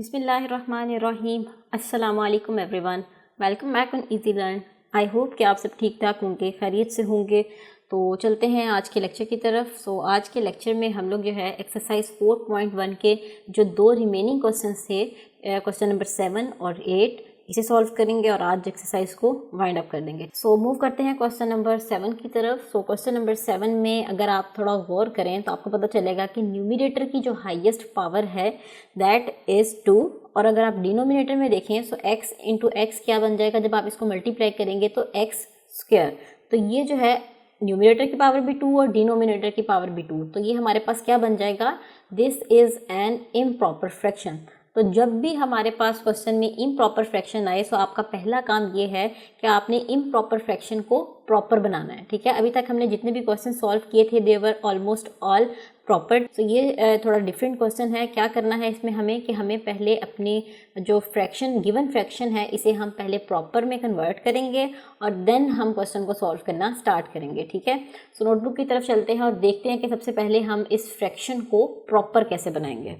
बिस्मिल्लाहिर्रहमानिर्रहीम। अस्सलामु अलैकुम everyone, welcome back on easy learn. I hope कि आप सब ठीक ठाक होंगे, खैरियत से होंगे। तो चलते हैं आज के लेक्चर की तरफ। आज के लेक्चर में हम लोग जो है एक्सरसाइज 4.1 के जो दो रिमेनिंग क्वेश्चंस थे, क्वेश्चन नंबर 7 और 8, इसे सॉल्व करेंगे और आज एक्सरसाइज को वाइंड अप कर देंगे। मूव करते हैं क्वेश्चन नंबर 7 की तरफ। क्वेश्चन नंबर 7 में अगर आप थोड़ा गौर करें तो आपको पता चलेगा कि न्यूमिनेटर की जो हाईएस्ट पावर है दैट इज़ 2, और अगर आप डिनोमिनेटर में देखें तो x इंटू एक्स क्या बन जाएगा जब आप इसको मल्टीप्लाई करेंगे तो एक्स स्क्वायर। तो ये जो है न्यूमिनेटर की पावर भी 2 और डिनोमिनेटर की पावर भी 2, तो ये हमारे पास क्या बन जाएगा, this is an improper fraction. तो जब भी हमारे पास क्वेश्चन में इम्प्रॉपर फ्रैक्शन आए तो आपका पहला काम ये है कि आपने इम्प्रॉपर फ्रैक्शन को प्रॉपर बनाना है। ठीक है, अभी तक हमने जितने भी क्वेश्चन सॉल्व किए थे दे वर ऑलमोस्ट ऑल प्रॉपर। तो ये थोड़ा डिफरेंट क्वेश्चन है। क्या करना है इसमें हमें कि हमें पहले अपनी जो फ्रैक्शन गिवन फ्रैक्शन है इसे हम पहले प्रॉपर में कन्वर्ट करेंगे और देन हम क्वेश्चन को सॉल्व करना स्टार्ट करेंगे। ठीक है, नोटबुक की तरफ चलते हैं और देखते हैं कि सबसे पहले हम इस फ्रैक्शन को प्रॉपर कैसे बनाएंगे।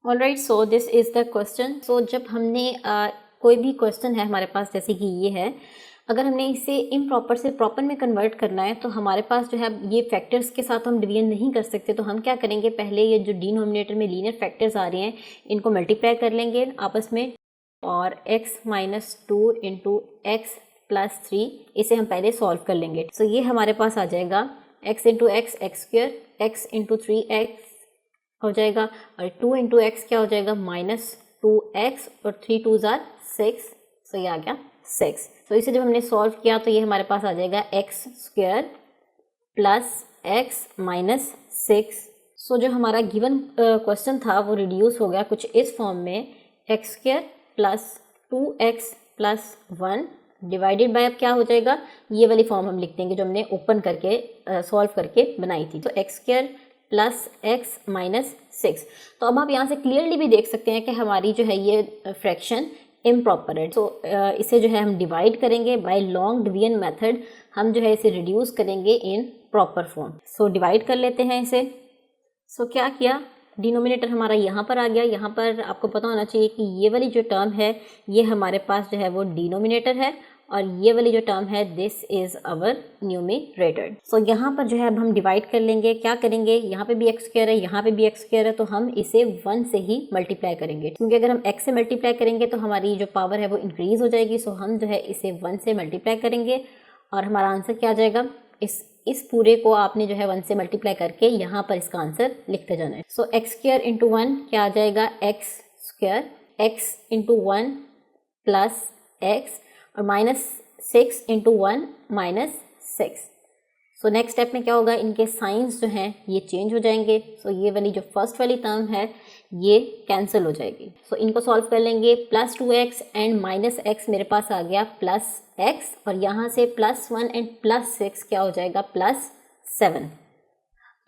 Alright, so this is the question. जब हमने कोई भी क्वेश्चन है हमारे पास, जैसे कि ये है, अगर हमने इसे इम्प्रॉपर से प्रॉपर में कन्वर्ट करना है तो हमारे पास जो है ये फैक्टर्स के साथ हम डिवीजन नहीं कर सकते। तो हम क्या करेंगे, पहले ये जो डिनोमिनेटर में लीनियर फैक्टर्स आ रहे हैं इनको मल्टीप्लाई कर लेंगे आपस में, और x minus 2 into x plus 3 इसे हम पहले सॉल्व कर लेंगे। ये हमारे पास आ जाएगा x into x x square, x into 3x हो जाएगा, और 2 इंटू एक्स क्या हो जाएगा, माइनस 2x, और 3 2 ज़ार 6, सो ये आ गया 6। तो इसे जब हमने सॉल्व किया तो ये हमारे पास आ जाएगा x square plus x minus 6। जो हमारा गिवन क्वेश्चन था वो रिड्यूस हो गया कुछ इस फॉर्म में, x square plus 2x plus 1 divided by, अब क्या हो जाएगा, ये वाली फॉर्म हम लिख देंगे जो हमने ओपन करके सॉल्व करके बनाई थी। तो x square plus x minus 6। तो अब आप यहाँ से क्लियरली भी देख सकते हैं कि हमारी जो है ये फ्रैक्शन इम्प्रॉपर है। इसे जो है हम डिवाइड करेंगे बाय लॉन्ग डिवीजन मेथड, हम जो है इसे रिड्यूस करेंगे इन प्रॉपर फॉर्म। डिवाइड कर लेते हैं इसे। क्या किया, डिनोमिनेटर हमारा यहाँ पर आ गया। यहाँ पर आपको पता होना चाहिए कि ये वाली जो टर्म है ये हमारे पास जो है वो डिनोमिनेटर है, और ये वाली जो टर्म है दिस इज़ अवर न्यूमिरेटर। यहाँ पर जो है अब हम डिवाइड कर लेंगे। क्या करेंगे, यहाँ पे भी एक्स स्क्वायर है, यहाँ पे भी एक्स स्क्वायर है, तो हम इसे 1 से ही मल्टीप्लाई करेंगे, क्योंकि अगर हम x से मल्टीप्लाई करेंगे तो हमारी जो पावर है वो इंक्रीज़ हो जाएगी। हम जो है इसे 1 से मल्टीप्लाई करेंगे और हमारा आंसर क्या आ जाएगा, इस पूरे को आपने जो है 1 से मल्टीप्लाई करके यहाँ पर इसका आंसर लिखते जाना है। एक्स स्क्वायर इंटू 1 क्या आ जाएगा, x square, x into 1 plus x, और minus 6 into 1 minus 6। Next step में क्या होगा, इनके साइंस जो हैं ये चेंज हो जाएंगे। ये वाली जो फर्स्ट वाली टर्म है ये कैंसिल हो जाएगी। इनको सॉल्व कर लेंगे, plus 2x and minus x मेरे पास आ गया प्लस x, और यहाँ से प्लस 1 एंड प्लस 6 क्या हो जाएगा, प्लस 7।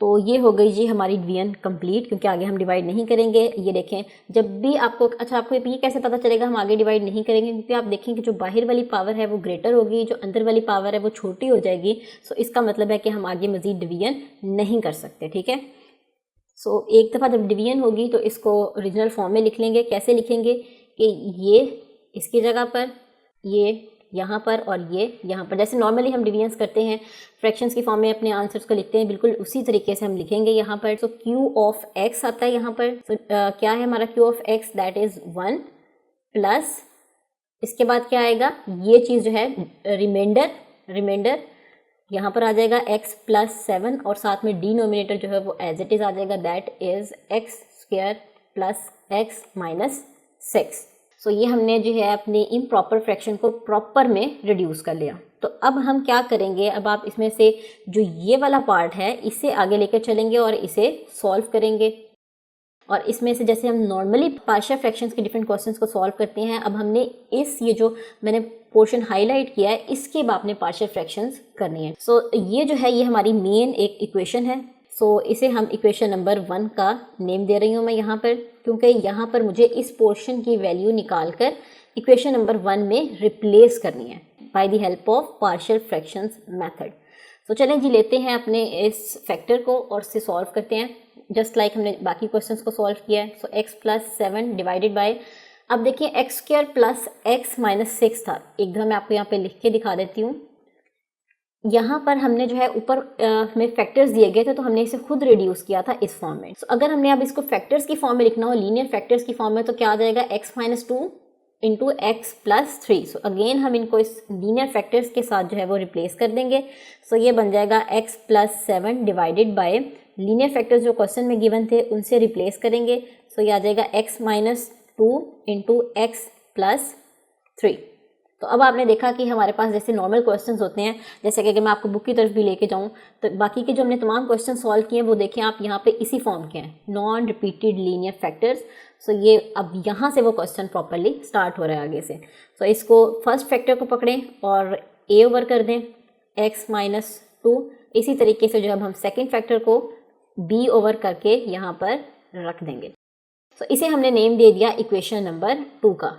तो ये हो गई जी हमारी डिवीजन कंप्लीट, क्योंकि आगे हम डिवाइड नहीं करेंगे। ये देखें, जब भी आपको आपको ये कैसे पता चलेगा हम आगे डिवाइड नहीं करेंगे, क्योंकि आप देखें कि जो बाहर वाली पावर है वो ग्रेटर होगी, जो अंदर वाली पावर है वो छोटी हो जाएगी। इसका मतलब है कि हम आगे मज़ीद डिवीजन नहीं कर सकते। ठीक है, एक दफ़ा जब डिवीजन होगी तो इसको ओरिजिनल फॉर्म में लिख लेंगे। कैसे लिखेंगे कि ये इसकी जगह पर, ये यहाँ पर, और ये यहाँ पर, जैसे नॉर्मली हम डिवीजन्स करते हैं फ्रैक्शंस की फॉर्म में अपने आंसर्स को लिखते हैं, बिल्कुल उसी तरीके से हम लिखेंगे यहाँ पर। क्यू ऑफ एक्स आता है यहाँ पर। क्या है हमारा Q of x, that is 1 plus, इसके बाद क्या आएगा, ये चीज़ जो है रिमाइंडर यहाँ पर आ जाएगा x प्लस 7, और साथ में डिनोमिनेटर जो है वो एज इट इज़ आ जाएगा, that is x square plus x minus 6। ये हमने जो है अपने इम्प्रॉपर फ्रैक्शन को प्रॉपर में रिड्यूस कर लिया। तो अब हम क्या करेंगे, अब आप इसमें से जो ये वाला पार्ट है इसे आगे लेकर चलेंगे और इसे सॉल्व करेंगे। और इसमें से जैसे हम नॉर्मली पार्शियल फ्रैक्शंस के डिफरेंट क्वेश्चंस को सॉल्व करते हैं, अब हमने ये जो मैंने पोर्शन हाईलाइट किया है इसके बाद आपने पार्शियल फ्रैक्शंस करनी है। ये जो है ये हमारी मेन एक इक्वेशन है। इसे हम इक्वेशन नंबर 1 का नेम दे रही हूँ मैं यहाँ पर, क्योंकि यहाँ पर मुझे इस पोर्शन की वैल्यू निकाल कर इक्वेशन नंबर 1 में रिप्लेस करनी है। By the help of partial fractions method. तो चलें जी, लेते हैं अपने इस फैक्टर को और इसे सॉल्व करते हैं जस्ट लाइक हमने बाकी क्वेश्चंस को सॉल्व किया है। सो x प्लस 7 डिवाइडेड बाय, अब देखिए x square plus x minus 6 था। एक दफ़ा मैं आपको यहाँ पे लिख के दिखा देती हूँ। यहाँ पर हमने जो है ऊपर में फैक्टर्स दिए गए थे तो हमने इसे खुद रिड्यूस किया था इस फॉर्म में। अगर हमने अब इसको फैक्टर्स की फॉर्म में लिखना हो, लीनियर फैक्टर्स की फॉर्म में, तो क्या आ जाएगा x minus 2 into x plus 3। So again हम इनको इस लीनियर फैक्टर्स के साथ जो है वो रिप्लेस कर देंगे। सो ये बन जाएगा x plus 7 divided by linear factors जो क्वेश्चन में गिवन थे उनसे रिप्लेस करेंगे। सो ये आ जाएगा x minus 2 into x plus 3। तो अब आपने देखा कि हमारे पास जैसे नॉर्मल क्वेश्चंस होते हैं, जैसे कि अगर मैं आपको बुक की तरफ भी लेके जाऊं तो बाकी के जो हमने तमाम क्वेश्चन सॉल्व किए हैं वो देखें आप यहाँ पे इसी फॉर्म के हैं, नॉन रिपीटेड लीनियर फैक्टर्स। सो ये अब यहाँ से वो क्वेश्चन प्रॉपरली स्टार्ट हो रहा है आगे से। सो इसको फर्स्ट फैक्टर को पकड़ें और a ओवर कर दें x माइनस 2। इसी तरीके से जो अब हम सेकेंड फैक्टर को b ओवर करके यहाँ पर रख देंगे। सो इसे हमने नेम दे दिया इक्वेशन नंबर 2 का।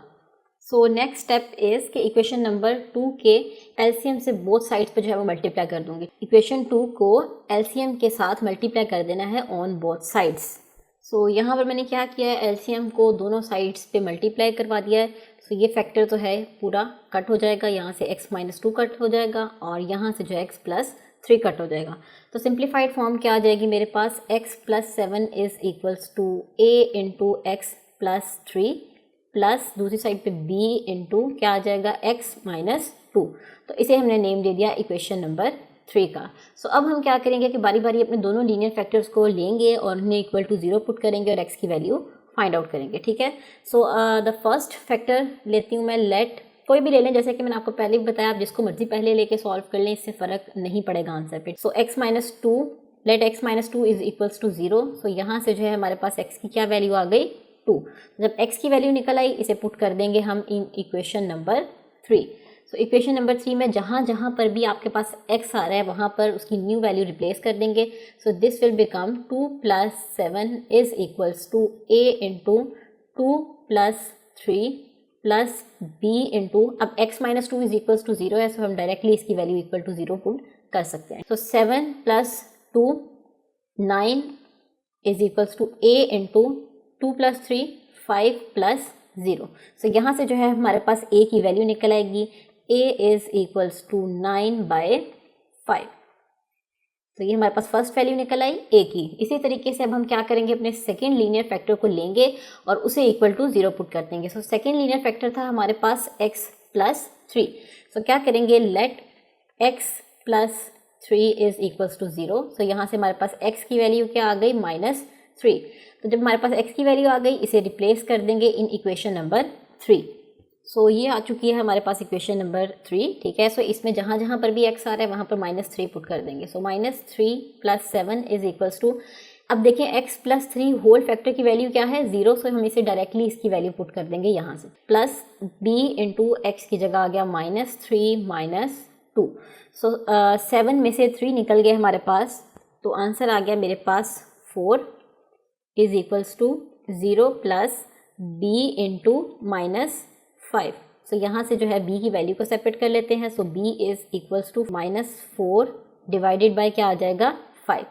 सो नेक्स्ट स्टेप इज़ कि इक्वेशन नंबर 2 के एलसीएम से बोथ साइड्स पे जो है वो मल्टीप्लाई कर दूंगी। इक्वेशन 2 को एलसीएम के साथ मल्टीप्लाई कर देना है ऑन बोथ साइड्स। सो यहाँ पर मैंने क्या किया है, एलसीएम को दोनों साइड्स पे मल्टीप्लाई करवा दिया है। सो ये फैक्टर तो है पूरा कट हो जाएगा, यहाँ से x माइनस 2 कट हो जाएगा और यहाँ से जो है x प्लस 3 कट हो जाएगा। तो सिंप्लीफाइड फॉर्म क्या आ जाएगी मेरे पास, x plus 7 is equals to a into x plus 3 प्लस दूसरी साइड पे b इंटू क्या आ जाएगा x माइनस 2। तो इसे हमने नेम दे दिया इक्वेशन नंबर 3 का। सो अब हम क्या करेंगे कि बारी बारी अपने दोनों लीनियर फैक्टर्स को लेंगे और उन्हें इक्वल टू 0 पुट करेंगे और x की वैल्यू फाइंड आउट करेंगे, ठीक है। सो द फर्स्ट फैक्टर लेती हूँ मैं, लेट कोई भी ले लें, जैसे कि मैंने आपको पहले भी बताया, आप जिसको मर्जी पहले लेके सॉल्व कर लें, इससे फ़र्क नहीं पड़ेगा आंसर पे। So x minus 2, let x minus 2 is equals to 0। So यहाँ से जो है हमारे पास x की क्या वैल्यू आ गई, 2। जब x की वैल्यू निकल आई इसे पुट कर देंगे हम इन equation number 3। So equation number 3 में जहाँ जहाँ पर भी आपके पास x आ रहा है वहाँ पर उसकी न्यू वैल्यू रिप्लेस कर देंगे। So this will become 2 plus 7 is equals to a into 2 plus 3 plus b into, अब x minus 2 is equals to 0 है, सो हम डायरेक्टली इसकी वैल्यू इक्वल टू 0 पुट कर सकते हैं। So 7 plus 2 9 is equals to a into 2 plus 3 5 plus 0। So यहाँ से जो है हमारे पास a की वैल्यू निकल आएगी, a is equals to 9 by 5। तो ये हमारे पास फर्स्ट वैल्यू निकल आई a की। इसी तरीके से अब हम क्या करेंगे, अपने सेकेंड लीनियर फैक्टर को लेंगे और उसे इक्वल टू 0 पुट कर देंगे। सो सेकेंड लीनियर फैक्टर था हमारे पास x प्लस 3। सो क्या करेंगे, let x plus 3 is equals to 0। So यहाँ से हमारे पास x की वैल्यू क्या आ गई, माइनस 3। तो जब हमारे पास x की वैल्यू आ गई इसे रिप्लेस कर देंगे इन इक्वेशन नंबर 3। सो ये आ चुकी है हमारे पास इक्वेशन नंबर 3, ठीक है। सो इसमें जहाँ जहाँ पर भी x आ रहा है वहाँ पर माइनस 3 पुट कर देंगे। So minus 3 plus 7 is equals to, अब देखिए x प्लस 3 होल फैक्टर की वैल्यू क्या है, 0। सो हम इसे डायरेक्टली इसकी वैल्यू पुट कर देंगे यहाँ से, प्लस b इंटू एक्स की जगह आ गया माइनस 3 माइनस 2। सो 7 में से 3 निकल गए हमारे पास, तो आंसर आ गया मेरे पास 4 is equals to 0 plus b into minus 5। So यहाँ से जो है b की वैल्यू को सेपरेट कर लेते हैं। So b is equals to minus 4 divided by क्या आ जाएगा, 5।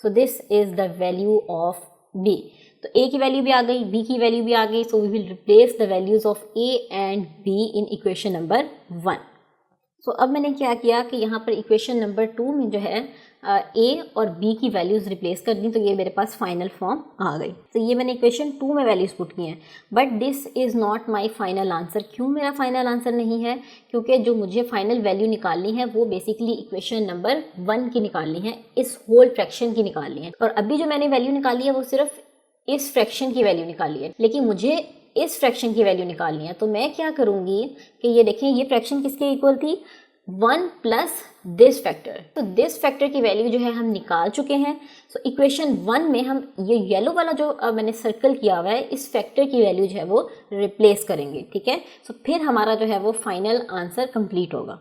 So this is the value of b। तो a की वैल्यू भी आ गई, b की वैल्यू भी आ गई। So we will replace the values of a and b in equation number 1। So अब मैंने क्या किया कि यहाँ पर इक्वेशन नंबर 2 में जो है a और b की वैल्यूज़ रिप्लेस कर दी, तो ये मेरे पास फाइनल फॉर्म आ गई। तो ये मैंने इक्वेशन 2 में वैल्यूज़ पुट की हैं, but this is not my final answer. क्यों मेरा फाइनल आंसर नहीं है, क्योंकि जो मुझे फाइनल वैल्यू निकालनी है वो बेसिकली इक्वेशन नंबर 1 की निकालनी है, इस होल फ्रैक्शन की निकालनी है। और अभी जो मैंने वैल्यू निकाली है वो सिर्फ इस फ्रैक्शन की वैल्यू निकाली है, लेकिन मुझे इस फ्रैक्शन की वैल्यू निकालनी है। तो मैं क्या करूँगी कि ये देखें, ये फ्रैक्शन किसके इक्वल थी, 1 प्लस दिस फैक्टर। तो दिस फैक्टर की वैल्यू जो है हम निकाल चुके हैं। सो इक्वेशन 1 में हम ये येलो वाला जो मैंने सर्कल किया हुआ है, इस फैक्टर की वैल्यू जो है वो रिप्लेस करेंगे, ठीक है। सो फिर हमारा जो है वो फाइनल आंसर कंप्लीट होगा।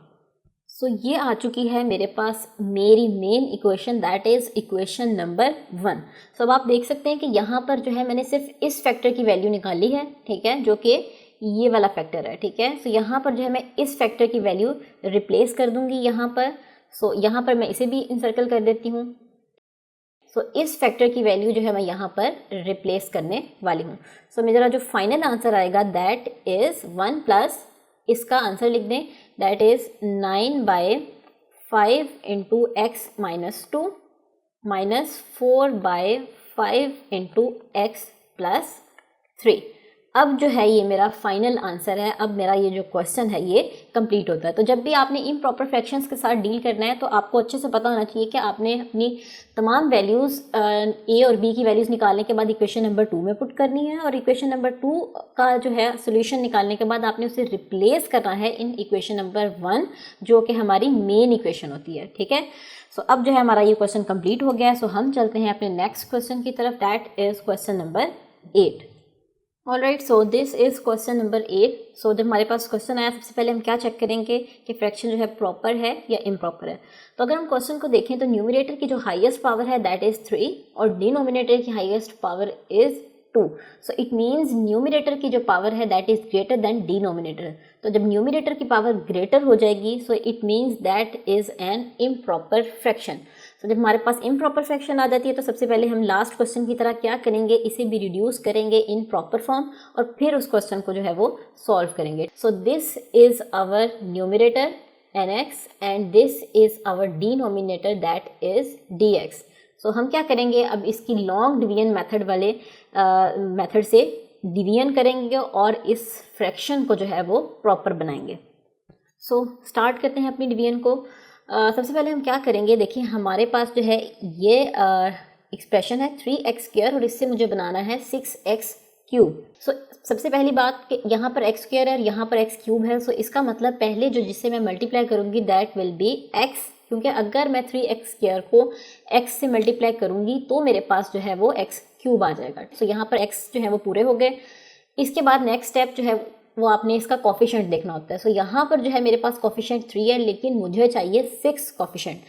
सो ये आ चुकी है मेरे पास मेरी main equation, that is equation number 1। So अब आप देख सकते हैं कि यहाँ पर जो है मैंने सिर्फ इस फैक्टर की वैल्यू निकाली है, ठीक है, जो कि ये वाला फैक्टर है, ठीक है। सो यहाँ पर जो है मैं इस फैक्टर की वैल्यू रिप्लेस कर दूंगी यहाँ पर। सो यहाँ पर मैं इसे भी इंसर्कल कर देती हूँ। सो इस फैक्टर की वैल्यू जो है मैं यहाँ पर रिप्लेस करने वाली हूँ। सो मेरा जो फाइनल आंसर आएगा दैट इज़ 1 प्लस, इसका आंसर लिख दें, that is 9/5 into x minus 2 minus 4/5 into x plus 3। अब जो है ये मेरा फाइनल आंसर है। अब मेरा ये जो क्वेश्चन है ये कंप्लीट होता है। तो जब भी आपने इम्प्रॉपर फ्रैक्शंस के साथ डील करना है तो आपको अच्छे से पता होना चाहिए कि आपने अपनी तमाम वैल्यूज़ ए और बी की वैल्यूज़ निकालने के बाद इक्वेशन नंबर 2 में पुट करनी है, और इक्वेशन नंबर 2 का जो है सोल्यूशन निकालने के बाद आपने उसे रिप्लेस करना है इन इक्वेशन नंबर 1 जो कि हमारी मेन इक्वेशन होती है, ठीक है। सो अब जो है हमारा ये क्वेश्चन कंप्लीट हो गया है। सो हम चलते हैं अपने नेक्स्ट क्वेश्चन की तरफ, that is question number 8। Alright, so this is question number 8। सो जब हमारे पास क्वेश्चन आया, सबसे पहले हम क्या चेक करेंगे कि फ्रैक्शन जो है प्रॉपर है या इम्प्रॉपर है। तो अगर हम क्वेश्चन को देखें तो न्यूमरेटर की जो हाईएस्ट पावर है दैट इज़ 3 और डिनोमिनेटर की highest power is 2। So it means numerator की जो पावर है that is greater than denominator. तो जब न्यूमरेटर की पावर ग्रेटर हो जाएगी सो it means that is an improper fraction. तो जब हमारे पास इम्प्रॉपर फ्रैक्शन आ जाती है तो सबसे पहले हम लास्ट क्वेश्चन की तरह क्या करेंगे, इसे भी रिड्यूस करेंगे इन प्रॉपर फॉर्म और फिर उस क्वेश्चन को जो है वो सॉल्व करेंगे। So this is our numerator nx and this is our denominator that is dx। So हम क्या करेंगे, अब इसकी लॉन्ग डिवीजन मेथड वाले मेथड से डिवीजन करेंगे और इस फ्रैक्शन को जो है वो प्रॉपर बनाएंगे। सो स्टार्ट करते हैं अपनी डिवीजन को। सबसे पहले हम क्या करेंगे, देखिए हमारे पास जो है ये एक्सप्रेशन है 3x² और इससे मुझे बनाना है 6x³। सो सबसे पहली बात कि यहाँ पर x² है और यहाँ पर x³ है। सो इसका मतलब पहले जो जिससे मैं मल्टीप्लाई करूँगी दैट विल बी x, क्योंकि अगर मैं 3x² को x से मल्टीप्लाई करूँगी तो मेरे पास जो है वो x³ आ जाएगा। सो यहाँ पर x जो है वो पूरे हो गए। इसके बाद नेक्स्ट स्टेप जो है वो आपने इसका कोफिशिएंट देखना होता है। सो यहाँ पर जो है मेरे पास कोफिशिएंट 3 है, लेकिन मुझे चाहिए 6 कोफिशिएंट।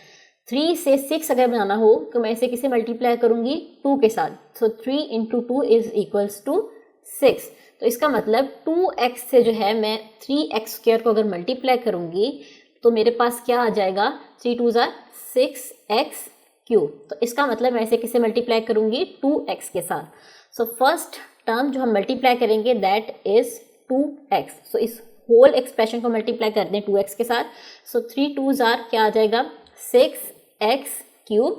3 से 6 अगर बनाना हो तो मैं इसे किसे मल्टीप्लाई करूँगी, 2 के साथ। सो 3 इंटू 2 इज इक्वल्स टू 6। तो इसका मतलब 2x से जो है मैं 3x² को अगर मल्टीप्लाई करूँगी तो मेरे पास क्या आ जाएगा, 3 2 ज़ार 6x³। तो इसका मतलब मैं इसे किसे मल्टीप्लाई करूँगी, 2x के साथ। सो फर्स्ट टर्म जो हम मल्टीप्लाई करेंगे दैट इज़ 2x। सो इस होल एक्सप्रेशन को मल्टीप्लाई कर दें 2x के साथ। सो 3 2 ज़ार क्या आ जाएगा, 6x³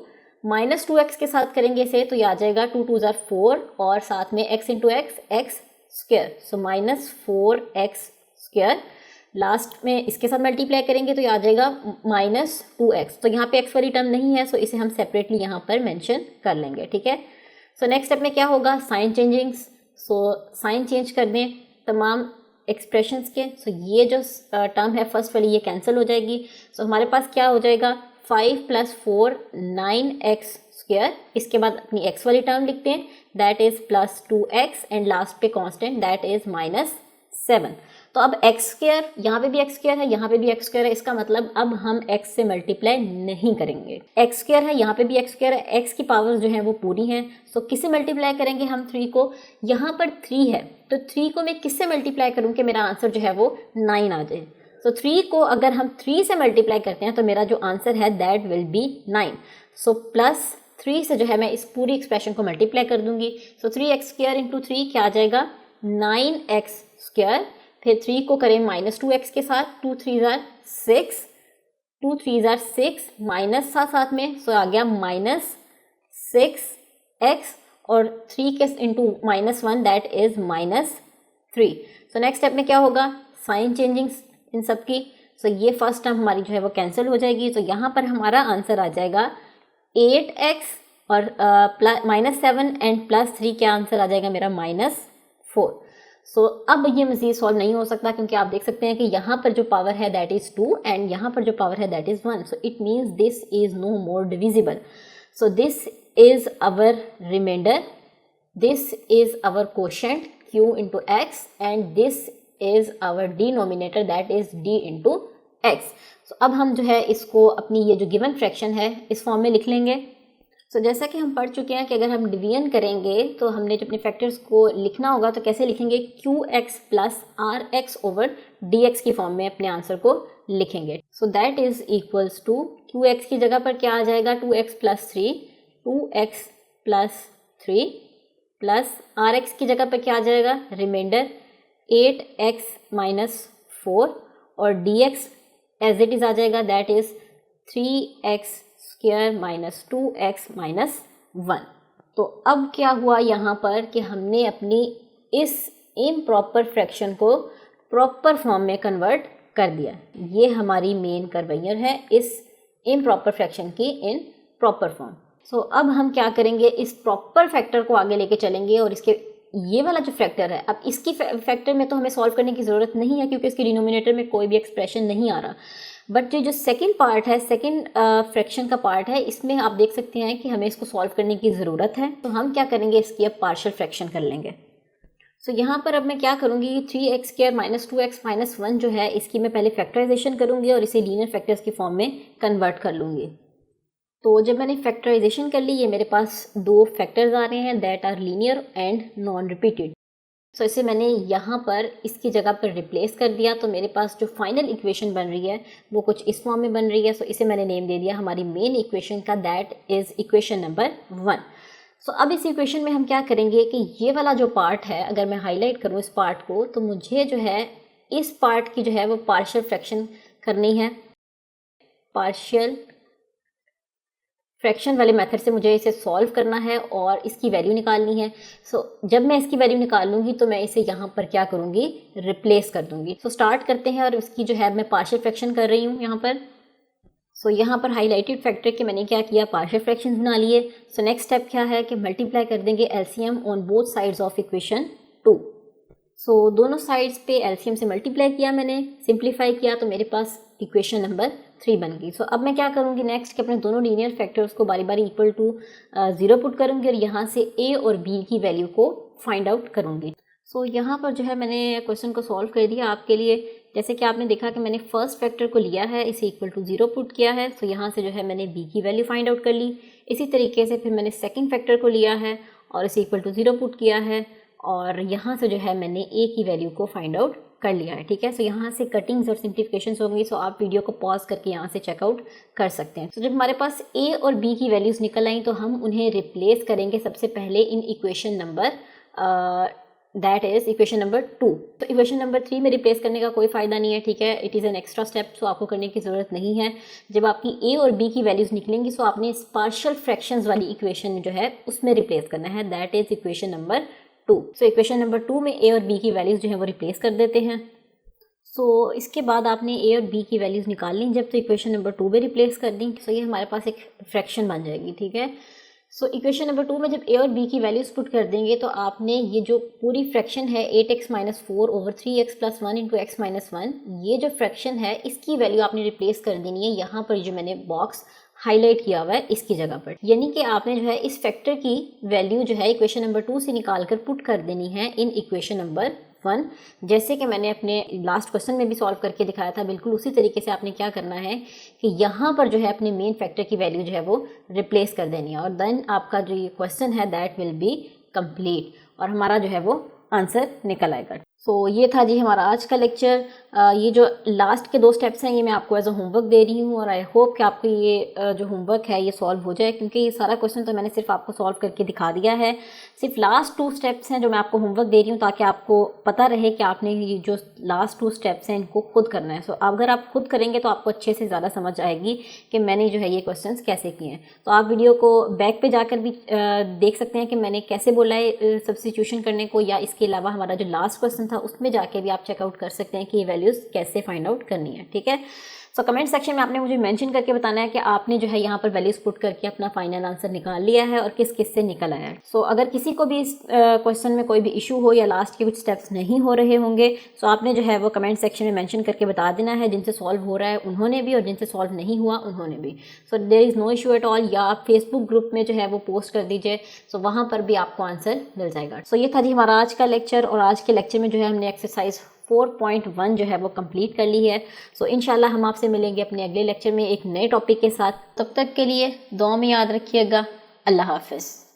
माइनस 2x के साथ करेंगे इसे तो ये आ जाएगा 2 2 ज़ार 4 और साथ में x into x² so minus 4x²। Last में इसके साथ मल्टीप्लाई करेंगे तो ये आ जाएगा माइनस 2x। तो यहाँ पे x वाली टर्म नहीं है, सो इसे हम सेपरेटली यहाँ पर मेंशन कर लेंगे, ठीक है। सो नेक्स्ट स्टेप में क्या होगा, sign changings. So sign change कर दें तमाम एक्सप्रेशंस के। सो ये जो टर्म है फर्स्ट वाली ये कैंसिल हो जाएगी। सो हमारे पास क्या हो जाएगा, 5 + 4 9x²। इसके बाद अपनी x वाली टर्म लिखते हैं that is plus 2x and last पे कांस्टेंट दैट इज़ -7। तो अब x², यहाँ पे भी x² है, यहाँ पे भी x² है, इसका मतलब अब हम x से मल्टीप्लाई नहीं करेंगे। x² है, यहाँ पे भी x² है, x की पावर जो है वो पूरी हैं। सो किससे मल्टीप्लाई करेंगे हम 3 को, यहाँ पर 3 है तो 3 को मैं किससे मल्टीप्लाई करूँ कि मेरा आंसर जो है वो 9 आ जाए। सो 3 को अगर हम 3 से मल्टीप्लाई करते हैं तो मेरा जो आंसर है that will be 9। So plus 3 से जो है मैं इस पूरी एक्सप्रेशन को मल्टीप्लाई कर दूंगी। सो 3x² इंटू 3 क्या आ जाएगा, 9x²। फिर 3 को करें माइनस 2x के साथ, 2 3 ज़ार 6, 2 3 ज़ार 6 माइनस साथ में, सो आ गया -6x और 3 के into -1 that is -3। So next step में क्या होगा, साइन चेंजिंग्स इन सब की। सो ये फर्स्ट टर्म हमारी जो है वो कैंसिल हो जाएगी। तो यहाँ पर हमारा आंसर आ जाएगा 8x और -7 एंड +3 क्या आंसर आ जाएगा मेरा -4। सो अब ये मज़ीद सॉल्व नहीं हो सकता क्योंकि आप देख सकते हैं कि यहाँ पर जो पावर है दैट इज़ 2 एंड यहाँ पर जो पावर है that is 1। So it means this is no more divisible. So this is our remainder, this is our quotient q into x and this is our denominator that is d into x। So अब हम जो है इसको अपनी ये जो given fraction है इस फॉर्म में लिख लेंगे। सो जैसा कि हम पढ़ चुके हैं कि अगर हम डिवीजन करेंगे तो हमने जो अपने फैक्टर्स को लिखना होगा तो कैसे लिखेंगे, QX plus RX over DX की फॉर्म में अपने आंसर को लिखेंगे। So that is equals to QX की जगह पर क्या आ जाएगा, 2x plus 3, 2x plus 3 plus RX की जगह पर क्या आ जाएगा, रिमाइंडर 8x माइनस 4 और DX एज इट इज़ आ जाएगा, that is 3x square minus 2x minus 1। तो अब क्या हुआ यहाँ पर कि हमने अपनी इस इम्प्रॉपर फ्रैक्शन को प्रॉपर फॉर्म में कन्वर्ट कर दिया। ये हमारी मेन कर्वेयर है इस इम्प्रॉपर फ्रैक्शन की इन प्रॉपर फॉर्म। सो अब हम क्या करेंगे, इस प्रॉपर फैक्टर को आगे लेके चलेंगे और इसके ये वाला जो फैक्टर है, अब इसकी फैक्टर में तो हमें सॉल्व करने की ज़रूरत नहीं है क्योंकि इसके डिनोमिनेटर में कोई भी एक्सप्रेशन नहीं आ रहा। बट जो सेकंड पार्ट है, सेकंड फ्रैक्शन का पार्ट है, इसमें आप देख सकते हैं कि हमें इसको सॉल्व करने की ज़रूरत है। तो हम क्या करेंगे, इसकी अब पार्शियल फ्रैक्शन कर लेंगे। सो यहाँ पर अब मैं क्या करूँगी, 3x square minus 2x minus 1 जो है इसकी मैं पहले फैक्टराइजेशन करूँगी और इसे लीनियर फैक्टर्स की फॉर्म में कन्वर्ट कर लूँगी। तो जब मैंने फैक्टराइजेशन कर ली, ये मेरे पास दो फैक्टर्स आ रहे हैं that are linear and non repeated. So इसे मैंने यहाँ पर इसकी जगह पर रिप्लेस कर दिया। तो मेरे पास जो फाइनल इक्वेशन बन रही है वो कुछ इस फॉर्म में बन रही है। सो इसे मैंने नेम दे दिया हमारी मेन इक्वेशन का, that is equation number 1। So अब इस इक्वेशन में हम क्या करेंगे कि ये वाला जो पार्ट है, अगर मैं हाईलाइट करूँ इस पार्ट को, तो मुझे जो है इस पार्ट की जो है वो पार्शियल फ्रैक्शन करनी है। पार्शियल फ्रैक्शन वाले मेथड से मुझे इसे सॉल्व करना है और इसकी वैल्यू निकालनी है। सो जब मैं इसकी वैल्यू निकाल लूँगी तो मैं इसे यहाँ पर क्या करूँगी, रिप्लेस कर दूँगी। सो स्टार्ट करते हैं और इसकी जो है मैं पार्शियल फ्रैक्शन कर रही हूँ यहाँ पर। सो यहाँ पर हाईलाइटेड फैक्टर के मैंने क्या किया, पार्शियल फ्रैक्शन बना लिए। सो नेक्स्ट स्टेप क्या है कि मल्टीप्लाई कर देंगे LCM on both sides of equation 2। सो दोनों साइड्स पे एलसीएम से मल्टीप्लाई किया मैंने, सिंप्लीफाई किया, तो मेरे पास इक्वेशन नंबर 3 बन गई। सो अब मैं क्या करूँगी नेक्स्ट कि अपने दोनों लीनियर फैक्टर्स को बारी बारी इक्वल टू 0 पुट करूँगी और यहाँ से a और b की वैल्यू को फाइंड आउट करूँगी। सो यहाँ पर जो है मैंने क्वेश्चन को सॉल्व कर दिया आपके लिए। जैसे कि आपने देखा कि मैंने फर्स्ट फैक्टर को लिया है, इसे इक्वल टू 0 पुट किया है। सो यहाँ से जो है मैंने b की वैल्यू फाइंड आउट कर ली। इसी तरीके से फिर मैंने सेकेंड फैक्टर को लिया है और इसे इक्वल टू 0 पुट किया है और यहाँ से जो है मैंने a की वैल्यू को फाइंड आउट कर लिया है। ठीक है, सो यहाँ से कटिंग्स और सिंप्लीफिकेशंस होंगी। सो आप वीडियो को पॉज करके यहाँ से चेकआउट कर सकते हैं। सो जब हमारे पास a और b की वैल्यूज़ निकल आई तो हम उन्हें रिप्लेस करेंगे सबसे पहले इन equation number that is equation number 2। तो इक्वेशन नंबर 3 में रिप्लेस करने का कोई फ़ायदा नहीं है। ठीक है, it is an extra step, so आपको करने की ज़रूरत नहीं है। जब आपकी a और b की वैल्यूज़ निकलेंगी सो आपने इस पार्शियल फ्रैक्शंस वाली इक्वेशन जो है उसमें रिप्लेस करना है, that is equation number 2। So equation number 2 में a और b की वैल्यूज़ जो है वो रिप्लेस कर देते हैं। सो इसके बाद आपने a और b की वैल्यूज़ निकाल ली, जब तो इक्वेशन नंबर 2 में रिप्लेस कर दी। सो ये हमारे पास एक फ्रैक्शन बन जाएगी। ठीक है, सो इक्वेशन नंबर 2 में जब a और b की वैल्यूज़ पुट कर देंगे तो आपने ये जो पूरी फ्रैक्शन है 8x minus 4 over 3x plus 1 into x minus 1, ये जो फ्रैक्शन है इसकी वैल्यू आपने रिप्लेस कर देनी है यहाँ पर जो मैंने बॉक्स हाईलाइट किया हुआ है इसकी जगह पर। यानी कि आपने जो है इस फैक्टर की वैल्यू जो है इक्वेशन नंबर 2 से निकाल कर पुट कर देनी है इन इक्वेशन नंबर 1। जैसे कि मैंने अपने लास्ट क्वेश्चन में भी सॉल्व करके दिखाया था, बिल्कुल उसी तरीके से आपने क्या करना है कि यहाँ पर जो है अपने मेन फैक्टर की वैल्यू जो है वो रिप्लेस कर देनी है और देन आपका जो ये क्वेश्चन है दैट विल बी कंप्लीट और हमारा जो है वो आंसर निकल आएगा। सो ये था जी हमारा आज का लेक्चर। ये जो लास्ट के 2 स्टेप्स हैं ये मैं आपको एज अ होमवर्क दे रही हूँ और आई होप कि आपको ये जो होमवर्क है ये सॉल्व हो जाए, क्योंकि ये सारा क्वेश्चन तो मैंने सिर्फ आपको सॉल्व करके दिखा दिया है। सिर्फ लास्ट 2 स्टेप्स हैं जो मैं आपको होमवर्क दे रही हूँ ताकि आपको पता रहे कि आपने ये जो लास्ट 2 स्टेप्स हैं इनको खुद करना है। सो अगर आप खुद करेंगे तो आपको अच्छे से ज़्यादा समझ आएगी कि मैंने जो है ये क्वेश्चन कैसे किए हैं। तो आप वीडियो को बैक पे जाकर भी देख सकते हैं कि मैंने कैसे बोला है सब्स्टिट्यूशन करने को, या इसके अलावा हमारा जो लास्ट क्वेश्चन था उसमें जाके भी आप चेकआउट कर सकते हैं कि ये वैल्यूज़ कैसे फाइंड आउट करनी है। ठीक है, सो कमेंट सेक्शन में आपने मुझे मेंशन करके बताना है कि आपने जो है यहाँ पर वैल्यूज़ पुट करके अपना फाइनल आंसर निकाल लिया है और किस किस से निकल आया है। सो अगर किसी को भी इस क्वेश्चन में कोई भी इशू हो या लास्ट के कुछ स्टेप्स नहीं हो रहे होंगे सो आपने जो है वो कमेंट सेक्शन में मेंशन करके बता देना है, जिनसे सॉल्व हो रहा है उन्होंने भी और जिनसे सॉल्व नहीं हुआ उन्होंने भी। So there is no issue at all, या आप फेसबुक ग्रुप में जो है वो पोस्ट कर दीजिए, सो वहाँ पर भी आपको आंसर मिल जाएगा। सो ये था जी हमारा आज का लेक्चर और आज के लेक्चर में जो है हमने एक्सरसाइज 4.1 जो है वो कंप्लीट कर ली है। सो इंशाल्लाह हम आपसे मिलेंगे अपने अगले लेक्चर में एक नए टॉपिक के साथ। तब तक के लिए दुआ में याद रखिएगा। अल्लाह हाफ़िज़।